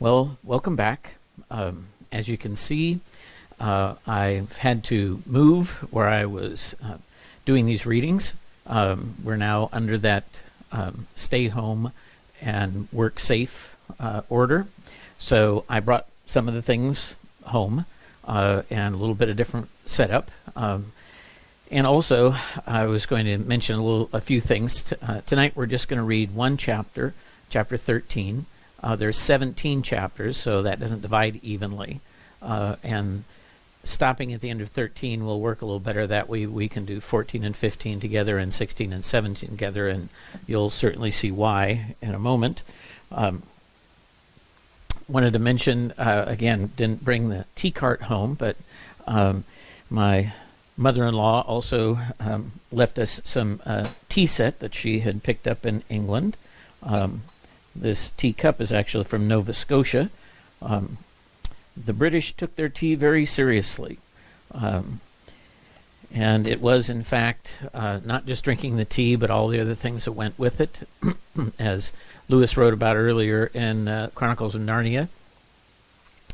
Well, welcome back. As you can see, I've had to move where I was doing these readings. We're now under that stay home and work safe order. So I brought some of the things home and a little bit of different setup. And also, I was going to mention a few things. Tonight, we're just going to read one chapter, chapter 13. There's 17 chapters, so that doesn't divide evenly. And stopping at the end of 13 will work a little better. That way we can do 14 and 15 together and 16 and 17 together, and you'll certainly see why in a moment. Wanted to mention, again, didn't bring the tea cart home, but my mother-in-law also left us some tea set that she had picked up in England. This teacup is actually from Nova Scotia. The British took their tea very seriously. And it was, in fact, not just drinking the tea, but all the other things that went with it. As Lewis wrote about earlier in Chronicles of Narnia,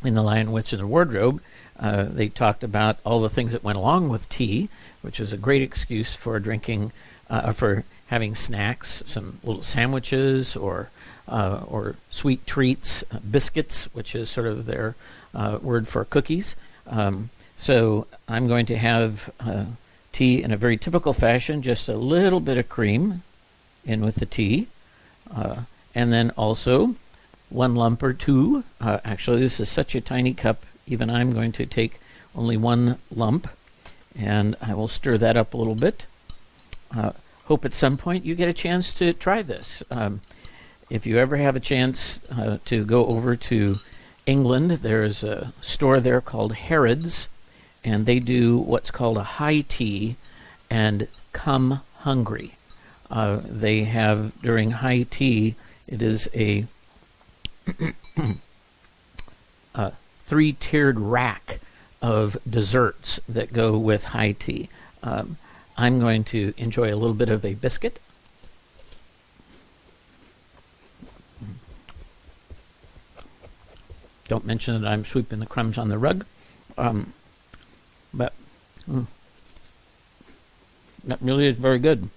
in The Lion, Witch, and the Wardrobe, they talked about all the things that went along with tea, which is a great excuse for drinking, for having snacks, some little sandwiches, or sweet treats, biscuits, which is sort of their word for cookies. So I'm going to have tea in a very typical fashion, just a little bit of cream in with the tea, and then also one lump or two. Actually, this is such a tiny cup, even I'm going to take only one lump, and I will stir that up a little bit. Hope at some point you get a chance to try this. If you ever have a chance to go over to England, there's a store there called Harrods, and they do what's called a high tea and come hungry. They have, during high tea, it is a three-tiered rack of desserts that go with high tea. I'm going to enjoy a little bit of a biscuit. Don't mention that I'm sweeping the crumbs on the rug. But that really is very good.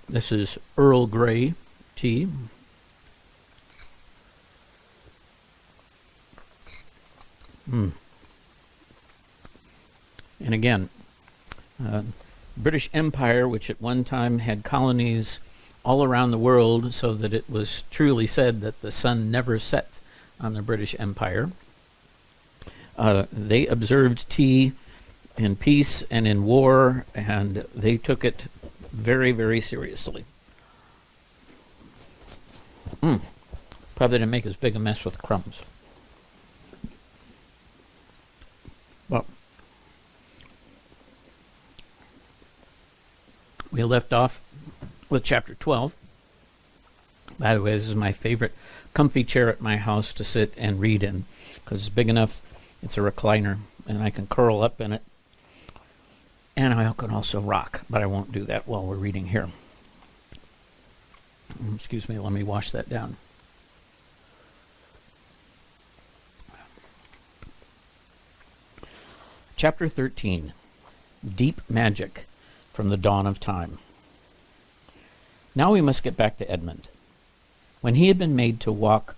This is Earl Grey tea. And again, British Empire, which at one time had colonies all around the world, so that it was truly said that the sun never set on the British Empire. They observed tea in peace and in war, and they took it very, very seriously. Probably didn't make as big a mess with crumbs. Well, we left off with chapter 12. By the way, this is my favorite comfy chair at my house to sit and read in, because it's big enough, it's a recliner, and I can curl up in it. And I can also rock, but I won't do that while we're reading here. Excuse me, let me wash that down. Chapter 13, Deep Magic from the Dawn of Time. Now we must get back to Edmund. When he had been made to walk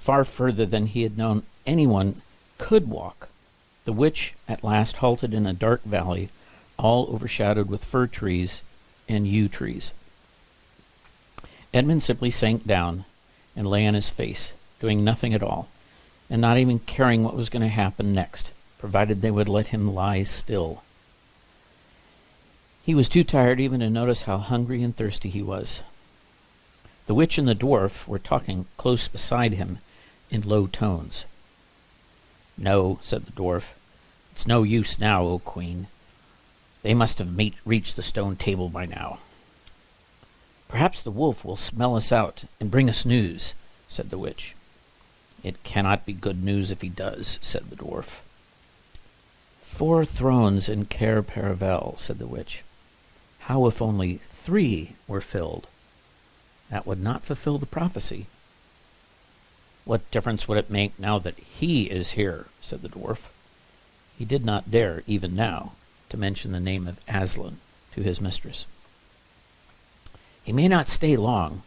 far further than he had known anyone could walk, the witch at last halted in a dark valley, all overshadowed with fir trees and yew trees. Edmund simply sank down and lay on his face, doing nothing at all, and not even caring what was going to happen next, provided they would let him lie still. He was too tired even to notice how hungry and thirsty he was. The witch and the dwarf were talking close beside him in low tones. "No," said the dwarf, "it's no use now, O Queen. They must have reached the stone table by now." "Perhaps the wolf will smell us out and bring us news," said the witch. "It cannot be good news if he does," said the dwarf. "4 thrones in Cair Paravel," said the witch. How if only 3 were filled? That would not fulfill the prophecy. What difference would it make now that he is here? Said the dwarf. He did not dare, even now, to mention the name of Aslan to his mistress. He may not stay long,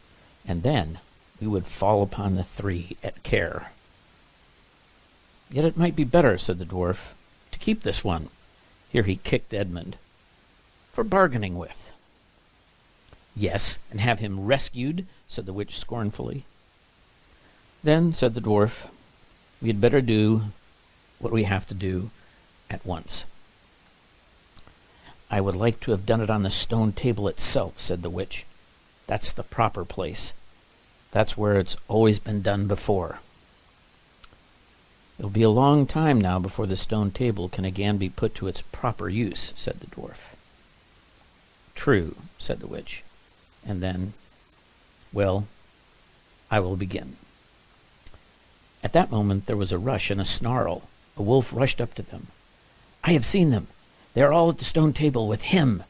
and then we would fall upon the 3 at care. Yet it might be better, said the dwarf, to keep this one, here he kicked Edmund, for bargaining with. Yes, and have him rescued, said the witch scornfully. Then, said the dwarf, we had better do what we have to do at once. I would like to have done it on the stone table itself, said the witch. That's the proper place. That's where it's always been done before. It'll be a long time now before the stone table can again be put to its proper use, said the dwarf. True, said the witch. And then, well, I will begin. At that moment there was a rush and a snarl. A wolf rushed up to them. I have seen them. They are all at the stone table with him.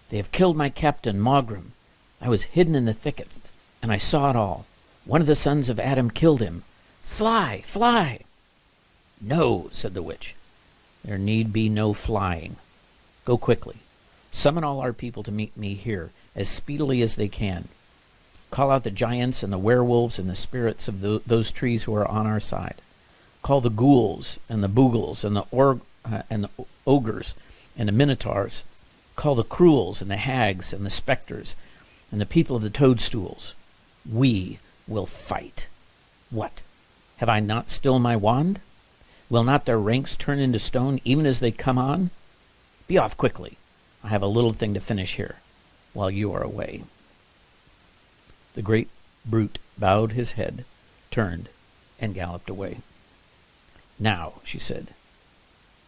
They have killed my captain, Mogrim. I was hidden in the thickets, and I saw it all. One of the sons of Adam killed him. Fly, fly! No, said the witch. There need be no flying. Go quickly. Summon all our people to meet me here, as speedily as they can. Call out the giants and the werewolves and the spirits of those trees who are on our side. Call the ghouls and the boogles and the ogres and the minotaurs. Call the cruels and the hags and the specters and the people of the toadstools. We will fight. What? Have I not still my wand? Will not their ranks turn into stone even as they come on? Be off quickly. I have a little thing to finish here while you are away. The great brute bowed his head, turned, and galloped away. Now, she said,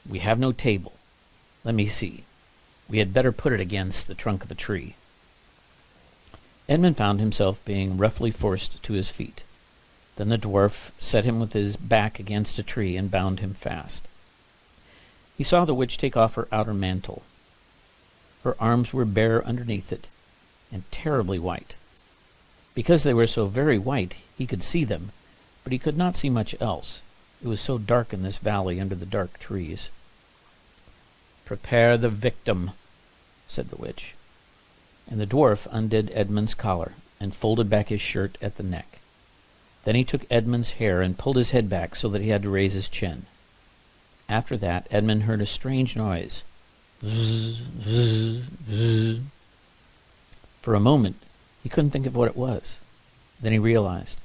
we have no table. Let me see. We had better put it against the trunk of a tree. Edmund found himself being roughly forced to his feet. Then the dwarf set him with his back against a tree and bound him fast. He saw the witch take off her outer mantle. Her arms were bare underneath it, and terribly white. Because they were so very white, he could see them, but he could not see much else. It was so dark in this valley under the dark trees. Prepare the victim, said the witch. And the dwarf undid Edmund's collar and folded back his shirt at the neck. Then he took Edmund's hair and pulled his head back so that he had to raise his chin. After that, Edmund heard a strange noise. Zzz, zzz, zzz. For a moment, he couldn't think of what it was. Then he realized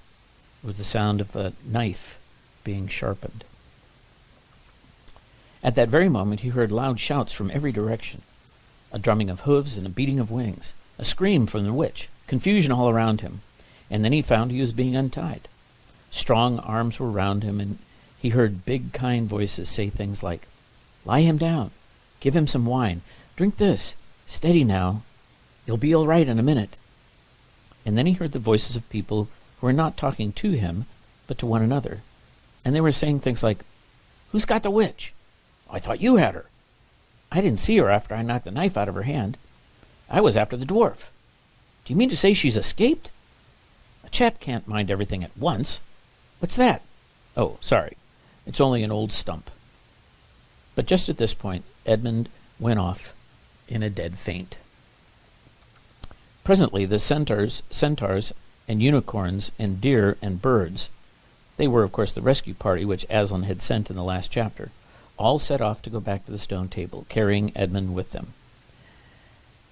it was the sound of a knife being sharpened. At that very moment, he heard loud shouts from every direction, a drumming of hooves and a beating of wings, a scream from the witch, confusion all around him, and then he found he was being untied. Strong arms were round him, and he heard big, kind voices say things like, "Lie him down. Give him some wine. Drink this. Steady now. You'll be all right in a minute." And then he heard the voices of people who were not talking to him, but to one another. And they were saying things like, "Who's got the witch? I thought you had her. I didn't see her after I knocked the knife out of her hand. I was after the dwarf. Do you mean to say she's escaped? A chap can't mind everything at once. What's that? Oh, sorry. It's only an old stump." But just at this point, Edmund went off in a dead faint. Presently, the centaurs and unicorns and deer and birds, they were, of course, the rescue party which Aslan had sent in the last chapter, all set off to go back to the stone table, carrying Edmund with them.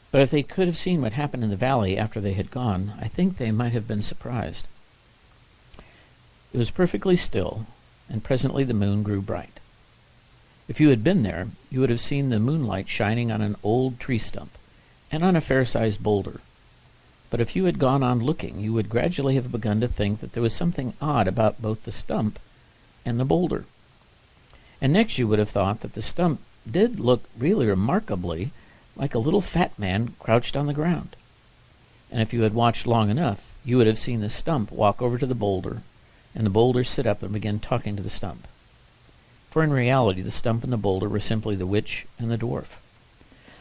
But if they could have seen what happened in the valley after they had gone, I think they might have been surprised. It was perfectly still, and presently the moon grew bright. If you had been there, you would have seen the moonlight shining on an old tree stump and on a fair-sized boulder. But if you had gone on looking, you would gradually have begun to think that there was something odd about both the stump and the boulder. And next you would have thought that the stump did look really remarkably like a little fat man crouched on the ground. And if you had watched long enough, you would have seen the stump walk over to the boulder, and the boulder sit up and begin talking to the stump. For in reality, the stump and the boulder were simply the witch and the dwarf.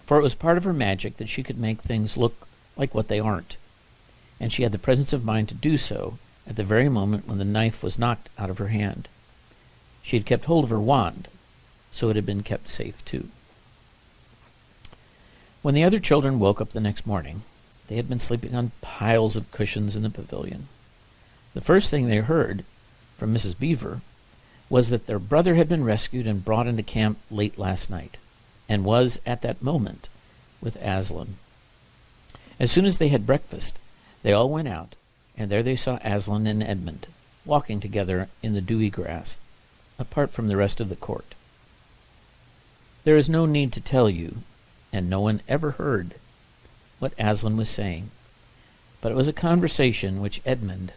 for it was part of her magic that she could make things look like what they aren't, and she had the presence of mind to do so at the very moment when the knife was knocked out of her hand. She had kept hold of her wand, so it had been kept safe too. When the other children woke up the next morning, they had been sleeping on piles of cushions in the pavilion. The first thing they heard from Mrs. Beaver was that their brother had been rescued and brought into camp late last night, and was, at that moment, with Aslan. As soon as they had breakfast, they all went out, and there they saw Aslan and Edmund, walking together in the dewy grass, apart from the rest of the court. There is no need to tell you, and no one ever heard, what Aslan was saying, but it was a conversation which Edmund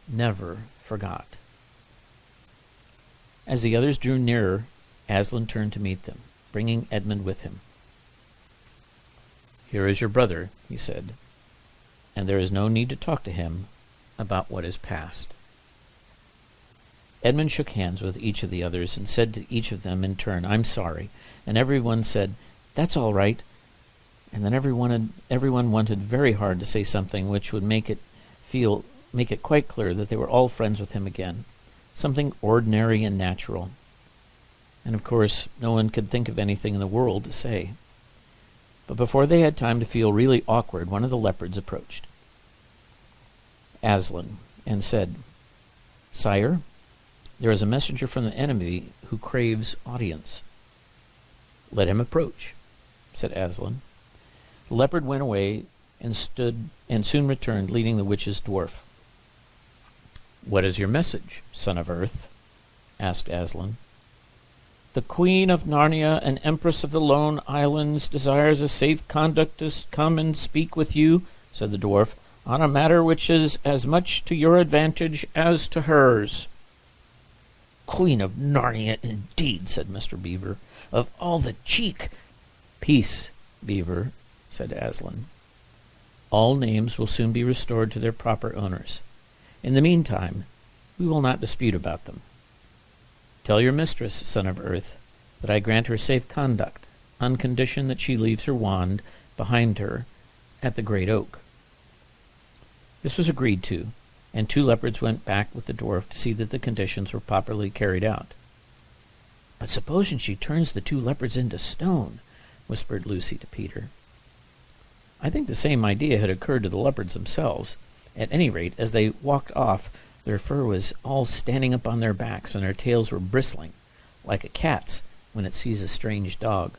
never forgot. As the others drew nearer, Aslan turned to meet them, bringing Edmund with him. "Here is your brother," he said, "and there is no need to talk to him about what is past." Edmund shook hands with each of the others and said to each of them in turn, "I'm sorry," and everyone said, "That's all right," and then everyone wanted very hard to say something which would make it quite clear that they were all friends with him again, something ordinary and natural. And of course, no one could think of anything in the world to say. But before they had time to feel really awkward, one of the leopards approached Aslan and said, "Sire, there is a messenger from the enemy who craves audience." "Let him approach," said Aslan. The leopard went away and soon returned, leading the witch's dwarf. "What is your message, son of Earth?" asked Aslan. "The Queen of Narnia and Empress of the Lone Islands desires a safe conduct to come and speak with you," said the dwarf, "on a matter which is as much to your advantage as to hers." "Queen of Narnia, indeed," said Mr. Beaver. "Of all the cheek—" "Peace, Beaver," said Aslan. "All names will soon be restored to their proper owners. In the meantime, we will not dispute about them. Tell your mistress, son of Earth, that I grant her safe conduct, on condition that she leaves her wand behind her at the great oak." This was agreed to, and 2 leopards went back with the dwarf to see that the conditions were properly carried out. "But supposing she turns the 2 leopards into stone," whispered Lucy to Peter. I think the same idea had occurred to the leopards themselves. At any rate, as they walked off, their fur was all standing up on their backs, and their tails were bristling, like a cat's when it sees a strange dog.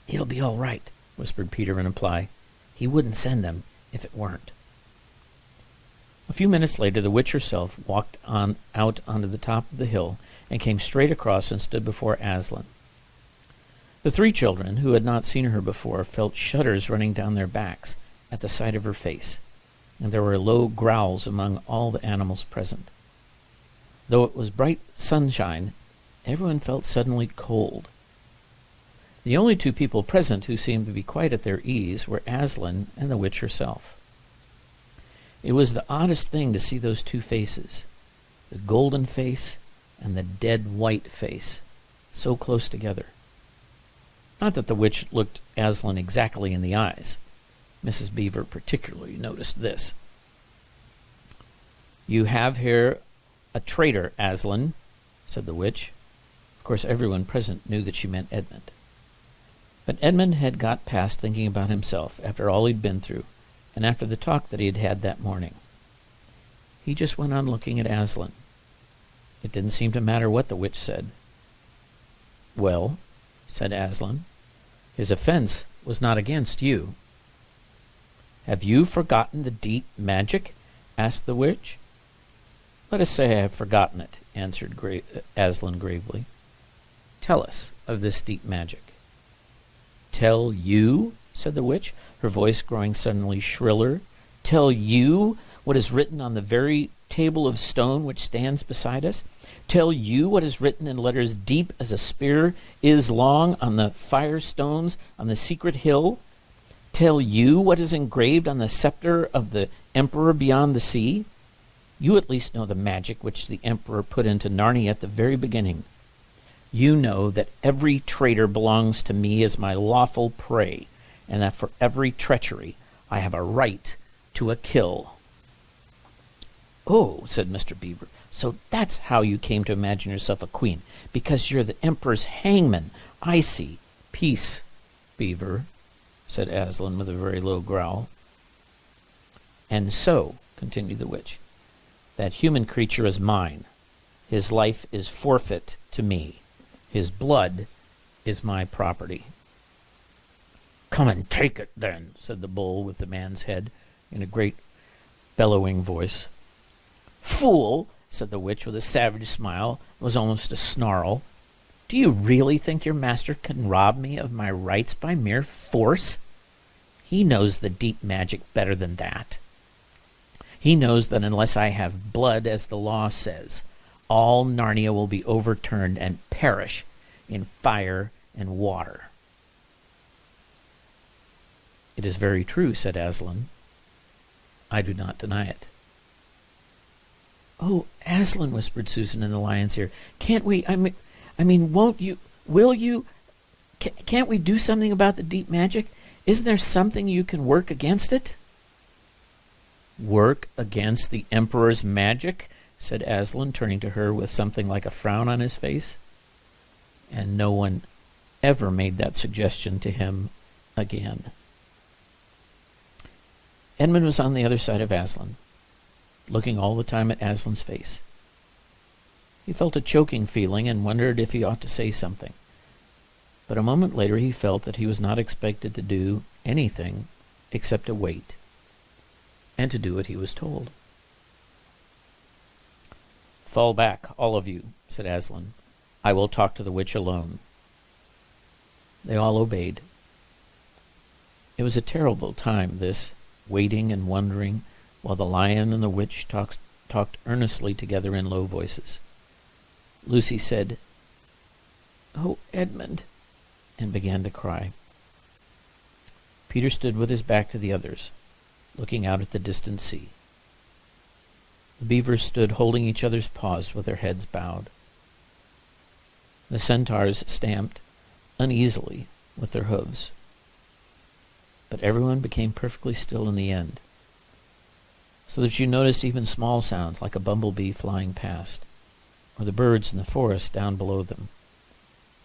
"It'll be all right," whispered Peter in reply. "He wouldn't send them if it weren't." A few minutes later, the witch herself walked out onto the top of the hill and came straight across and stood before Aslan. The 3 children, who had not seen her before, felt shudders running down their backs at the sight of her face, and there were low growls among all the animals present. Though it was bright sunshine, everyone felt suddenly cold. The only 2 people present who seemed to be quite at their ease were Aslan and the witch herself. It was the oddest thing to see those 2 faces, the golden face and the dead white face, so close together. Not that the witch looked Aslan exactly in the eyes. Mrs. Beaver particularly noticed this. "You have here a traitor, Aslan," said the witch. Of course, everyone present knew that she meant Edmund. But Edmund had got past thinking about himself after all he'd been through, and after the talk that he had had that morning. He just went on looking at Aslan. It didn't seem to matter what the witch said. "Well," said Aslan, "his offense was not against you." "Have you forgotten the deep magic?" asked the witch. "Let us say I have forgotten it," answered Aslan gravely. "Tell us of this deep magic." "Tell you?" said the witch, her voice growing suddenly shriller. "Tell you what is written on the very table of stone which stands beside us? Tell you what is written in letters deep as a spear is long on the fire stones on the secret hill? Tell you what is engraved on the scepter of the emperor beyond the sea? You at least know the magic which the emperor put into Narnia at the very beginning. You know that every traitor belongs to me as my lawful prey, and that for every treachery I have a right to a kill." "Oh," said Mr. Beaver, "so that's how you came to imagine yourself a queen, because you're the emperor's hangman. I see. Peace, Beaver," said Aslan with a very low growl. "And so," continued the witch, "that human creature is mine. His life is forfeit to me. His blood is my property." "Come and take it, then," said the bull with the man's head, in a great bellowing voice. "Fool," said the witch with a savage smile that was almost a snarl. "Do you really think your master can rob me of my rights by mere force? He knows the deep magic better than that. He knows that unless I have blood, as the law says, all Narnia will be overturned and perish in fire and water." "It is very true," said Aslan. "I do not deny it." "Oh, Aslan," whispered Susan in the lion's ear, "can't we, I mean, won't you, will you, can't we do something about the deep magic? Isn't there something you can work against it?" "Work against the Emperor's magic?" said Aslan, turning to her with something like a frown on his face. And no one ever made that suggestion to him again. Edmund was on the other side of Aslan, looking all the time at Aslan's face. He felt a choking feeling and wondered if he ought to say something. But a moment later he felt that he was not expected to do anything except to wait and to do what he was told. "Fall back, all of you," said Aslan. "I will talk to the witch alone." They all obeyed. It was a terrible time, this, waiting and wondering, while the lion and the witch talked earnestly together in low voices. Lucy said, "Oh, Edmund," and began to cry. Peter stood with his back to the others, looking out at the distant sea. The beavers stood holding each other's paws with their heads bowed. The centaurs stamped uneasily with their hooves. But everyone became perfectly still in the end, so that you noticed even small sounds like a bumblebee flying past, or the birds in the forest down below them,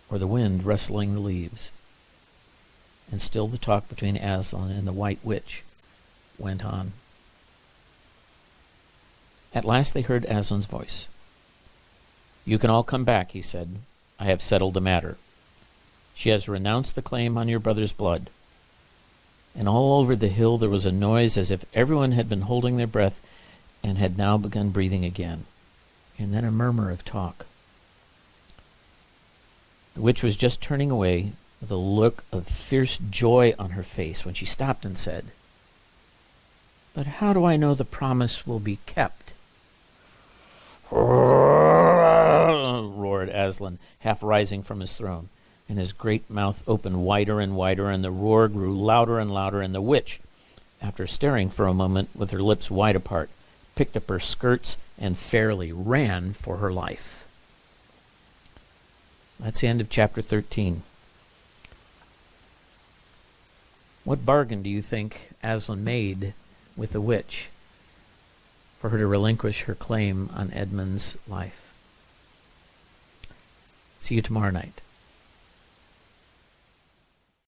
or the wind rustling the leaves. And still the talk between Aslan and the White Witch went on. At last they heard Aslan's voice. "You can all come back," he said. "I have settled the matter. She has renounced the claim on your brother's blood." And all over the hill there was a noise as if everyone had been holding their breath and had now begun breathing again, and then a murmur of talk. The witch was just turning away with a look of fierce joy on her face when she stopped and said, "But how do I know the promise will be kept?" roared Aslan, half rising from his throne, and his great mouth opened wider and wider, and the roar grew louder and louder, and the witch, after staring for a moment with her lips wide apart, picked up her skirts and fairly ran for her life. That's the end of chapter 13. What bargain do you think Aslan made with the witch for her to relinquish her claim on Edmund's life? See you tomorrow night.